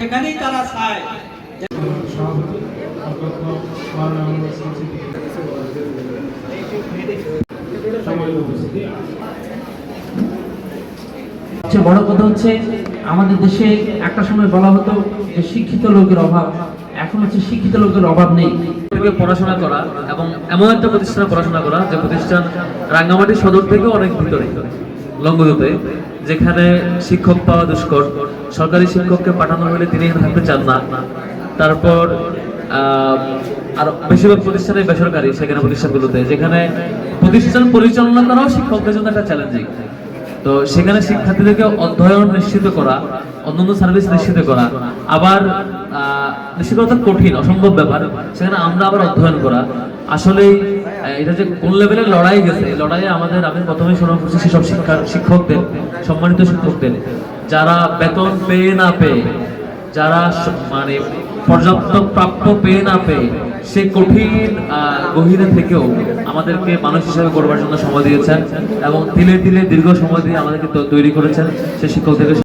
সেখানেই তারা চায়। সবচেয়ে বড় কথা হচ্ছে আমাদের দেশে একটা সময় বলা হতো যে শিক্ষিত লোকের অভাব, এখন হচ্ছে শিক্ষিত লোকের অভাব নেই। পড়াশোনা করা এবং এমন একটা প্রতিষ্ঠানে পড়াশোনা করা যে প্রতিষ্ঠান রাঙ্গামাটি সদর থেকে অনেক ভিতরে লংগদুতে, যেখানে শিক্ষক পাওয়া দুষ্কর, সরকারি শিক্ষককে পাঠানো হলে তিনি এখানে থাকতে চান না। তারপর আর বেশিরভাগ প্রতিষ্ঠানে বেসরকারি, সেখানে প্রতিষ্ঠানগুলোতে যেখানে প্রতিষ্ঠান পরিচালনা করাও শিক্ষকদের জন্য একটা চ্যালেঞ্জিং। তো সেখানে শিক্ষার্থীদেরকে অধ্যয়ন নিশ্চিত করা, অন্যান্য সার্ভিস নিশ্চিত করা, আবার নিশ্চিত করা কঠিন, অসম্ভব ব্যাপার। সেখানে আমরা আবার অধ্যয়ন করা, আসলে এটা যে কোন লেভেলের লড়াই গেছে, এই লড়াইয়ে আমি প্রথমেই স্মরণ করছি সেসব শিক্ষকদের, সম্মানিত শিক্ষকদের, যারা বেতন পেয়ে না পেয়ে, যারা মানে পর্যাপ্ত প্রাপ্য পেয়ে না পেয়ে সেই কঠিন গহীরে থেকেও আমাদেরকে মানুষ হিসেবে গড়বার জন্য সময় দিয়েছেন এবং তিলে তিলে দীর্ঘ সময় দিয়ে আমাদেরকে তৈরি করেছেন। সেই শিক্ষকদেরকে